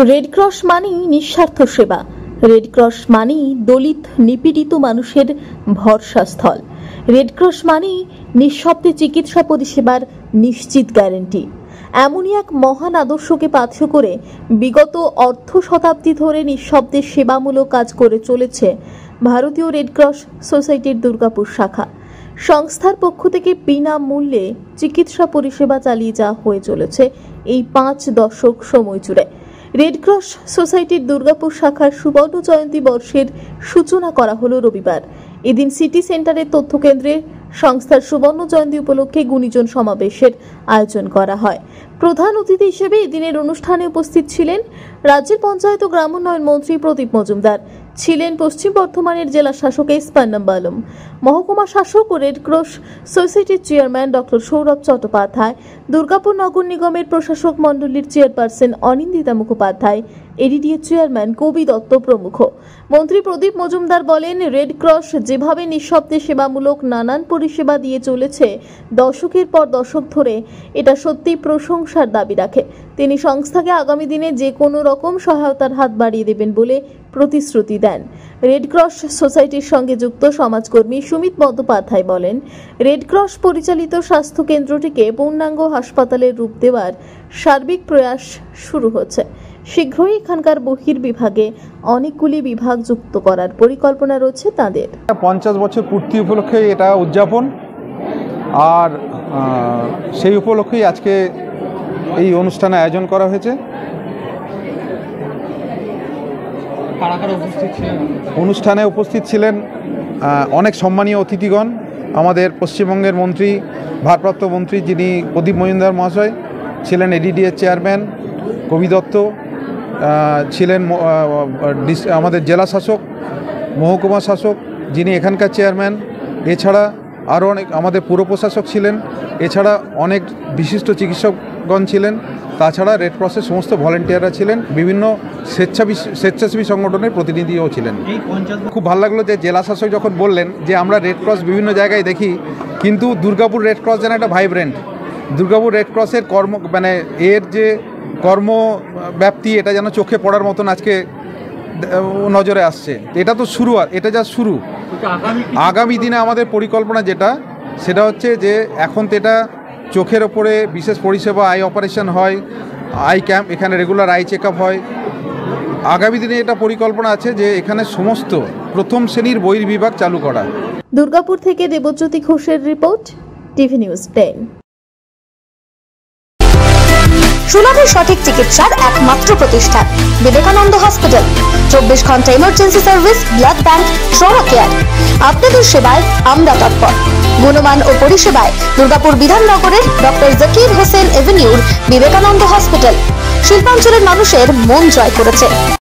Red cross মানেই নিঃস্বার্থ সেবা। রেড ক্রস মানেই দলিত নিপীড়িত মানুষের ভরসাস্থল। রেড ক্রস মানেই নিঃশব্দে চিকিৎসা পরিষেবার নিশ্চিত গ্যারান্টি। এমনই এক মহান আদর্শকে পাথেয় করে বিগত অর্ধ শতাব্দী ধরে নিঃশব্দে সেবামূলক কাজ করে চলেছে ভারতীয় রেড ক্রস সোসাইটির দুর্গাপুর শাখা। সংস্থার পক্ষ থেকে বিনামূল্যে চিকিৎসা পরিষেবা চালিয়ে যাওয়া হয়ে চলেছে এই 5 দশক সময় জুড়ে। রেড ক্রস সোসাইটির দুর্গাপুর শাখার সুবর্ণ জয়ন্তী বর্ষের সূচনা করা হলো রবিবার। এদিন সিটি সেন্টারের তথ্য কেন্দ্রে সংস্থার সুবর্ণ জয়ন্তী উপলক্ষে গুণীজন সমাবেশের আয়োজন করা হয়। প্রধান অতিথি হিসেবে এদিনের অনুষ্ঠানে উপস্থিত ছিলেন রাজ্যের পঞ্চায়েত ও গ্রামোন্নয়ন মন্ত্রী প্রদীপ মজুমদার, ছিলেন পশ্চিম বর্ধমানের জেলা শাসক এস পান্নাম্বালম, মহকুমা শাসক ও রেড ক্রস সোসাইটির চেয়ারম্যান ডক্টর সৌরভ চট্টোপাধ্যায়, দুর্গাপুর নগর নিগমের প্রশাসক মণ্ডলীর chairperson Anindita Mukhopadhyay, ADDA chairman কবি দত্ত প্রমুখ। মন্ত্রী প্রদীপ মজুমদার বলেন, রেড ক্রস যেভাবে নিঃশব্দে সেবামূলক নানান পরিষেবা দিয়ে চলেছে দশকের পর দশক ধরে, এটা সত্যি প্রশংসার দাবি রাখে। তিনি সংস্থাকে আগামী দিনে যে কোনো রকম সহায়তার হাত বাড়িয়ে দেবেন বলে প্রতিশ্রুতি দেন। রেড ক্রস সোসাইটির সঙ্গে যুক্ত সমাজকর্মী সুমিত বন্দ্যোপাধ্যায় বলেন, রেড ক্রস পরিচালিত স্বাস্থ্য কেন্দ্রটিকে পূর্ণাঙ্গ হাসপাতালের রূপ দেওয়ার সার্বিক প্রয়াস শুরু হচ্ছে। শীঘ্রই এখানকার বহির্বিভাগে অনেকগুলি বিভাগ যুক্ত করার পরিকল্পনা রয়েছে তাদের। 50 বছর পূর্তি উপলক্ষে এটা উদযাপন, আর সেই উপলক্ষেই আজকে এই অনুষ্ঠানে আয়োজন করা হয়েছে। অনুষ্ঠানে উপস্থিত ছিলেন অনেক সম্মানীয় অতিথিগণ। আমাদের পশ্চিমবঙ্গের মন্ত্রী, ভারপ্রাপ্ত মন্ত্রী যিনি প্রদীপ মজুমদার মহাশয় ছিলেন, এডিডিএ চেয়ারম্যান কবি দত্ত ছিলেন, আমাদের জেলা শাসক, মহকুমা শাসক যিনি এখানকার চেয়ারম্যান, এছাড়া আরও অনেক আমাদের পুর প্রশাসক ছিলেন, এছাড়া অনেক বিশিষ্ট চিকিৎসকগণ ছিলেন, তাছাড়া রেড ক্রসের সমস্ত ভলেন্টিয়াররা ছিলেন, বিভিন্ন স্বেচ্ছাসেবী সংগঠনের প্রতিনিধিও ছিলেন। খুব ভালো লাগলো যে জেলা শাসক যখন বললেন যে আমরা রেড ক্রস বিভিন্ন জায়গায় দেখি, কিন্তু দুর্গাপুর রেড ক্রস যেন একটা ভাইব্রেন্ট। দুর্গাপুর রেড ক্রসের এর যে কর্মব্যাপ্তি, এটা যেন চোখে পড়ার মতন আজকে নজরে আসছে। এটা তো শুরু, এটা যা শুরু। আগামী দিনে আমাদের পরিকল্পনা সেটা হচ্ছে যে এখন তো এটা চোখের ওপরে বিশেষ পরিষেবা, আই অপারেশন হয়, আই ক্যাম্প, এখানে রেগুলার আই চেক আপ হয়। আগামী দিনে এটা পরিকল্পনা আছে যে এখানে সমস্ত প্রথম শ্রেণীর বহির্বিভাগ চালু করা। দুর্গাপুর থেকে দেবজ্যোতি ঘোষের রিপোর্ট, টিভি নিউজ 10। সুলভে সঠিক চিকিৎসার একমাত্র প্রতিষ্ঠান বিবেকানন্দ হসপিটাল। 24 ঘন্টা emergency service, blood bank, trauma care. আপনাদের সেবায় আমরা তৎপর। গুণমান ও পরিষেবায় দুর্গাপুর বিধাননগরের ডক্টর জাকির হোসেন এভিনিউর বিবেকানন্দ হসপিটাল শিল্পাঞ্চলের মানুষের মন জয় করেছে।